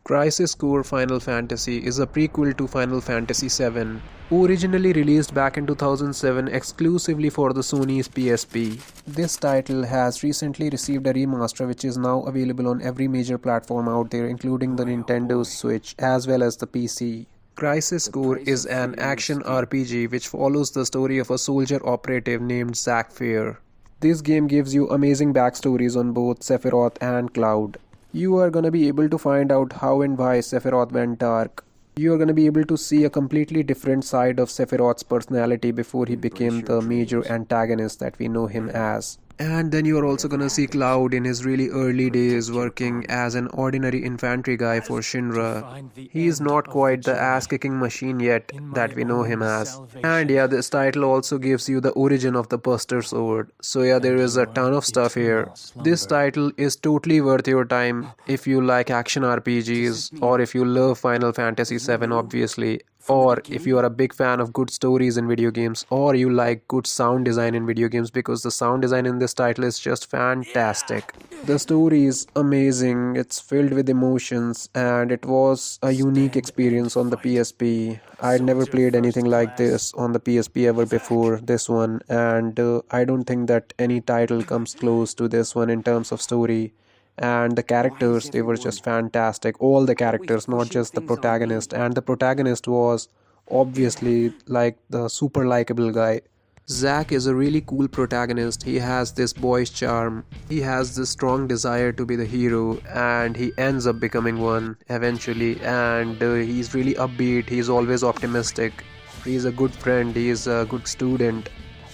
Crisis Core Final Fantasy is a prequel to Final Fantasy VII, originally released back in 2007 exclusively for the Sony's PSP. This title has recently received a remaster which is now available on every major platform out there, including the Nintendo Switch as well as the PC. Crisis Core is an action RPG which follows the story of a soldier operative named Zack Fair. This game gives you amazing backstories on both Sephiroth and Cloud. You are gonna be able to find out how and why Sephiroth went dark. You are gonna be able to see a completely different side of Sephiroth's personality before he became the major antagonist that we know him as. And then you are also gonna see Cloud in his really early days working as an ordinary infantry guy for Shinra. He is not quite the ass-kicking machine yet that we know him as. And yeah, this title also gives you the origin of the Buster Sword. So yeah, there is a ton of stuff here. This title is totally worth your time if you like action RPGs or if you love Final Fantasy VII obviously. Or if you are a big fan of good stories in video games, or you like good sound design in video games, because the sound design in this title is just fantastic. The story is amazing, it's filled with emotions, and it was a unique experience on the PSP. I'd never played anything like this on the PSP ever before this one, and I don't think that any title comes close to this one in terms of story. And the characters, they were just fantastic. All the characters, not just the protagonist. And the protagonist was obviously like the super likable guy. Zack is a really cool protagonist. He has this boyish charm. He has this strong desire to be the hero, and he ends up becoming one eventually. And he's really upbeat. He's always optimistic. He's a good friend. He's a good student,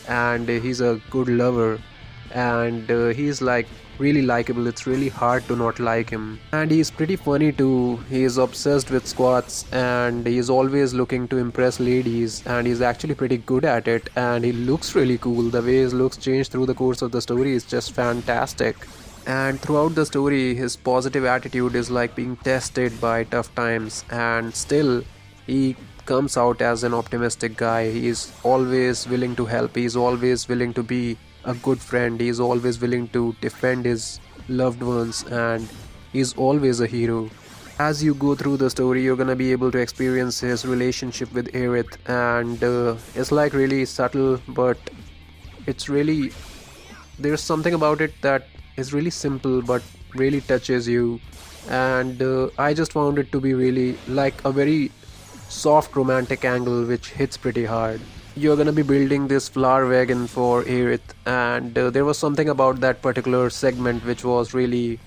and he's a good lover. And he's like really likable. It's really hard to not like him. And he's pretty funny too. He's obsessed with squats, and he's always looking to impress ladies, and he's actually pretty good at it. And he looks really cool. The way his looks change through the course of the story is just fantastic. And throughout the story, his positive attitude is like being tested by tough times, and still he comes out as an optimistic guy. He's always willing to help. He's always willing to be a good friend. He's always willing to defend his loved ones, and he's always a hero. As you go through the story, you're gonna be able to experience his relationship with Aerith, and it's like really subtle, but it's really, there's something about it that is really simple but really touches you. And I just found it to be really like a very soft romantic angle which hits pretty hard. You're gonna be building this flower wagon for Aerith, and there was something about that particular segment which was really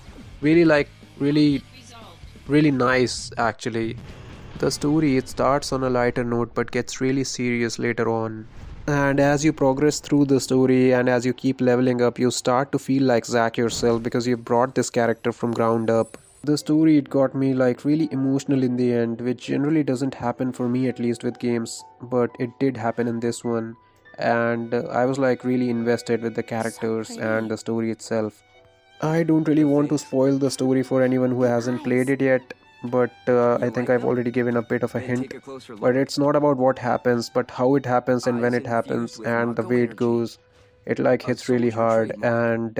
nice actually. The story, it starts on a lighter note but gets really serious later on. And as you progress through the story and as you keep leveling up, you start to feel like Zack yourself because you've brought this character from ground up. The story, it got me like really emotional in the end, which generally doesn't happen for me, at least with games, but it did happen in this one. And I was like really invested with the characters and the story itself. I don't really want to spoil the story for anyone who hasn't played it yet, but I think I've already given a bit of a hint. But it's not about what happens, but how it happens and when it happens and the way it goes. It like hits really hard, and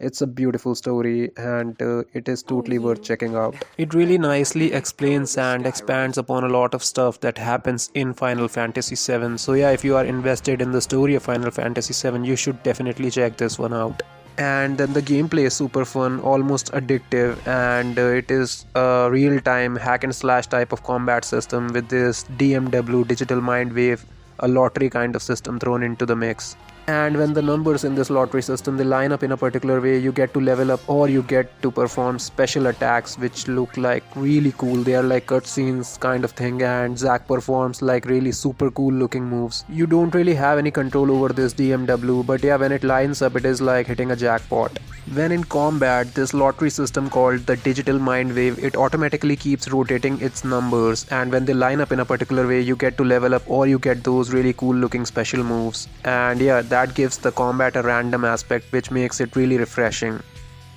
it's a beautiful story, and it is totally worth checking out. It really nicely explains and expands upon a lot of stuff that happens in Final Fantasy VII. So yeah, if you are invested in the story of Final Fantasy VII, you should definitely check this one out. And then the gameplay is super fun, almost addictive, and it is a real-time hack and slash type of combat system with this DMW, Digital Mind Wave, a lottery kind of system thrown into the mix. And when the numbers in this lottery system, they line up in a particular way, you get to level up or you get to perform special attacks which look like really cool. They are like cutscenes kind of thing, and Zack performs like really super cool looking moves. You don't really have any control over this DMW, but yeah, when it lines up, it is like hitting a jackpot. When in combat, this lottery system called the Digital Mind Wave, it automatically keeps rotating its numbers, and when they line up in a particular way, you get to level up or you get those really cool looking special moves. And yeah, that gives the combat a random aspect which makes it really refreshing.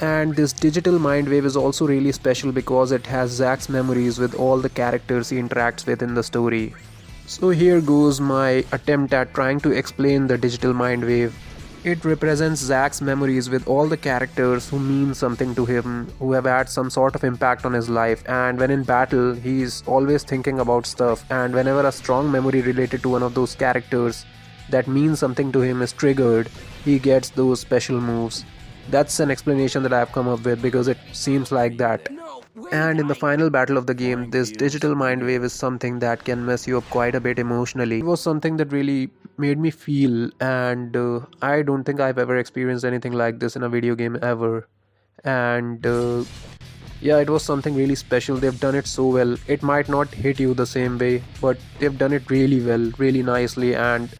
And this Digital Mind Wave is also really special because it has Zack's memories with all the characters he interacts with in the story. So here goes my attempt at trying to explain the Digital Mind Wave. It represents Zack's memories with all the characters who mean something to him, who have had some sort of impact on his life, and when in battle, he's always thinking about stuff, and whenever a strong memory related to one of those characters that means something to him is triggered, he gets those special moves. That's an explanation that I've come up with because it seems like that. And in the final battle of the game, this digital mind wave is something that can mess you up quite a bit emotionally. It was something that really made me feel, and I don't think I've ever experienced anything like this in a video game ever. And yeah, it was something really special. They've done it so well. It might not hit you the same way, but they've done it really well, really nicely, and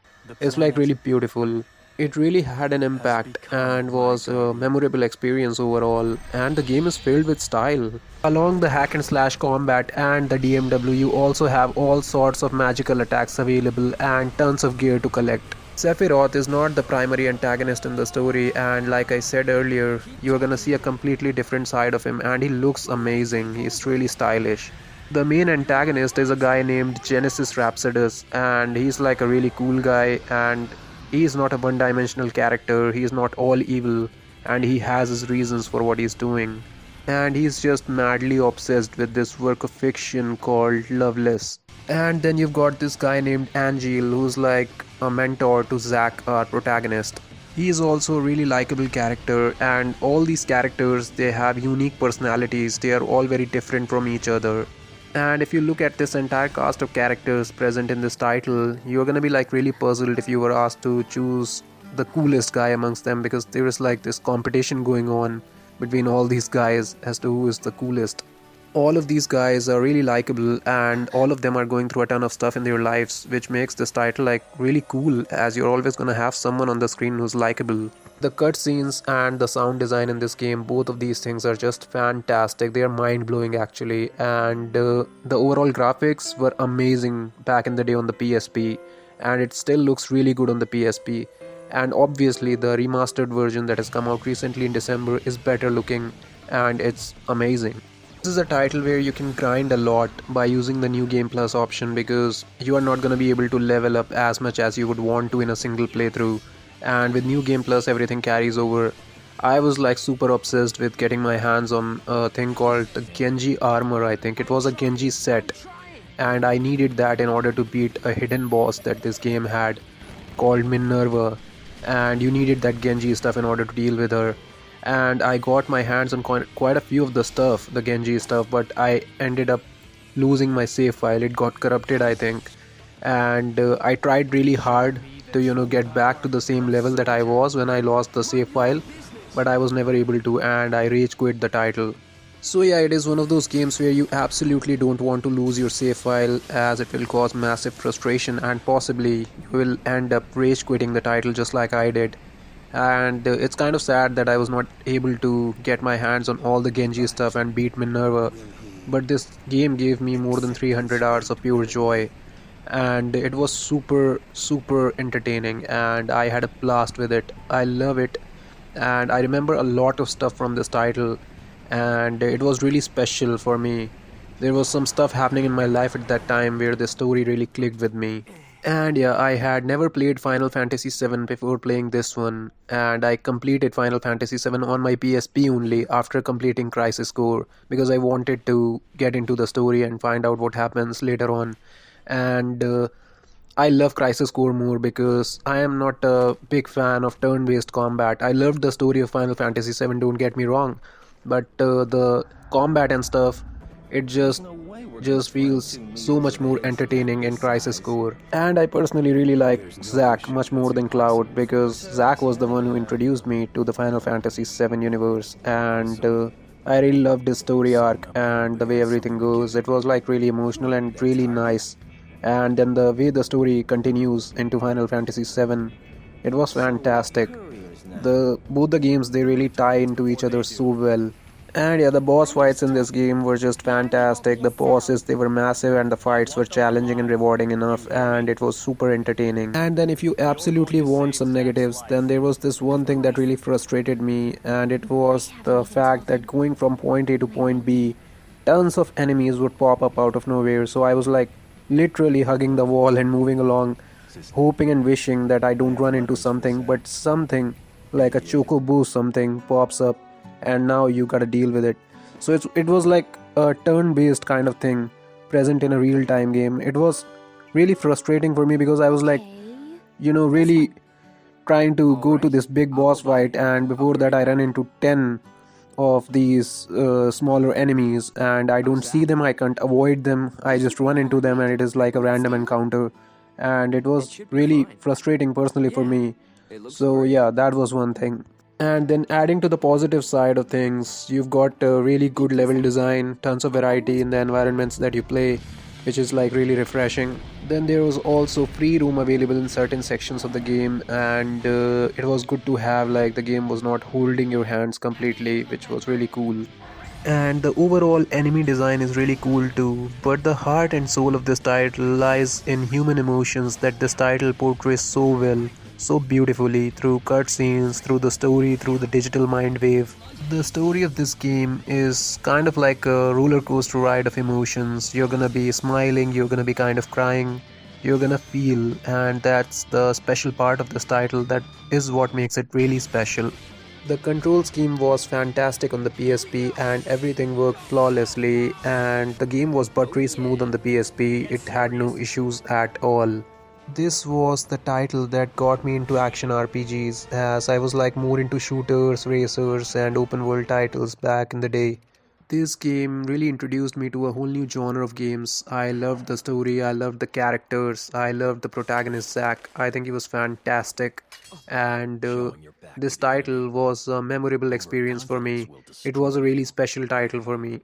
it's like really beautiful. It really had an impact and was a memorable experience overall, and the game is filled with style. Along the hack and slash combat and the DMW, you also have all sorts of magical attacks available and tons of gear to collect. Sephiroth is not the primary antagonist in the story, and like I said earlier, you're gonna see a completely different side of him, and he looks amazing. He's really stylish. The main antagonist is a guy named Genesis Rhapsodos, and he's like a really cool guy, and he's not a one-dimensional character. He's not all evil, and he has his reasons for what he's doing. And he's just madly obsessed with this work of fiction called Loveless. And then you've got this guy named Angel, who's like a mentor to Zack, our protagonist. He is also a really likable character, and all these characters, they have unique personalities. They are all very different from each other. And if you look at this entire cast of characters present in this title, you're gonna be like really puzzled if you were asked to choose the coolest guy amongst them, because there is like this competition going on between all these guys as to who is the coolest. All of these guys are really likable, and all of them are going through a ton of stuff in their lives, which makes this title like really cool, as you're always gonna have someone on the screen who's likable. The cutscenes and the sound design in this game, both of these things are just fantastic. They are mind-blowing actually, and the overall graphics were amazing back in the day on the PSP, and it still looks really good on the PSP. And obviously the remastered version that has come out recently in December is better looking, and it's amazing. This is a title where you can grind a lot by using the New Game Plus option, because you are not going to be able to level up as much as you would want to in a single playthrough, and with New Game Plus everything carries over. I was like super obsessed with getting my hands on a thing called the Genji armor. I think it was a Genji set, and I needed that in order to beat a hidden boss that this game had called Minerva, and you needed that Genji stuff in order to deal with her. And I got my hands on quite a few of the stuff, the Genji stuff, but I ended up losing my save file. It got corrupted, I think, and I tried really hard to get back to the same level that I was when I lost the save file, but I was never able to, and I rage quit the title. So yeah, it is one of those games where you absolutely don't want to lose your save file, as it will cause massive frustration, and possibly you will end up rage quitting the title just like I did. And it's kind of sad that I was not able to get my hands on all the Genji stuff and beat Minerva, but this game gave me more than 300 hours of pure joy, and it was super entertaining, and I had a blast with it. I love it, and I remember a lot of stuff from this title, and it was really special for me. There was some stuff happening in my life at that time where the story really clicked with me. And yeah, I had never played Final Fantasy VII before playing this one, and I completed Final Fantasy VII on my PSP only after completing Crisis Core, because I wanted to get into the story and find out what happens later on. And I love Crisis Core more because I am not a big fan of turn-based combat. I loved the story of Final Fantasy VII, don't get me wrong, but the combat and stuff, it just feels so much more entertaining in Crisis Core. And I personally really like Zack much more than Cloud, because Zack was the one who introduced me to the Final Fantasy VII universe, and I really loved his story arc and the way everything goes. It was like really emotional and really nice. And then the way the story continues into Final Fantasy VII, it was fantastic. Both the games, they really tie into each other so well. And yeah, the boss fights in this game were just fantastic. The bosses, they were massive, and the fights were challenging and rewarding enough, and it was super entertaining. And then if you absolutely want some negatives, then there was this one thing that really frustrated me, and it was the fact that going from point A to point B, tons of enemies would pop up out of nowhere. So I was like literally hugging the wall and moving along hoping and wishing that I don't run into something, but something like a choco boost something pops up, and now you gotta deal with it. So it was like a turn-based kind of thing present in a real-time game. It was really frustrating for me because I was like, really trying to go to this big boss fight, and before that I run into 10 of these smaller enemies, and I don't see them, I can't avoid them, I just run into them, and it is like a random encounter, and it was really frustrating personally for me. So yeah, that was one thing. And then adding to the positive side of things, you've got a really good level design, tons of variety in the environments that you play, which is like really refreshing. Then there was also free roam available in certain sections of the game, and it was good to have, like, the game was not holding your hands completely, which was really cool. And the overall enemy design is really cool too, but the heart and soul of this title lies in human emotions that this title portrays so well, so beautifully, through cutscenes, through the story, through the digital mind wave. The story of this game is kind of like a roller coaster ride of emotions. You're gonna be smiling, you're gonna be kind of crying, you're gonna feel, and that's the special part of this title. That is what makes it really special. The control scheme was fantastic on the PSP, and everything worked flawlessly, and the game was buttery smooth on the PSP. It had no issues at all. This was the title that got me into action RPGs, as I was like more into shooters, racers, and open world titles back in the day. This game really introduced me to a whole new genre of games. I loved the story, I loved the characters, I loved the protagonist Zack. I think he was fantastic, and this title was a memorable experience for me. It was a really special title for me.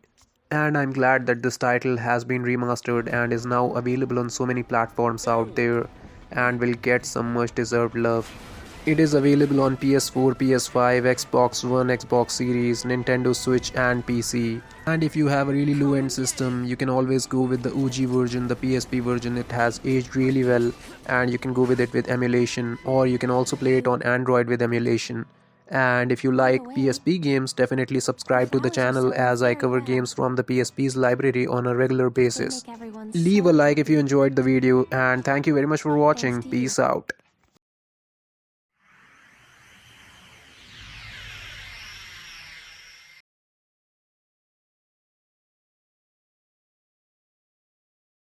And I'm glad that this title has been remastered and is now available on so many platforms out there and will get some much deserved love. It is available on PS4, PS5, Xbox One, Xbox Series, Nintendo Switch, and PC. And if you have a really low end system, you can always go with the OG version, the PSP version. It has aged really well, and you can go with it with emulation, or you can also play it on Android with emulation. And if you like PSP games, definitely subscribe to the channel, as I cover games from the PSP's library on a regular basis. Leave a like if you enjoyed the video, and thank you very much for watching. Peace out.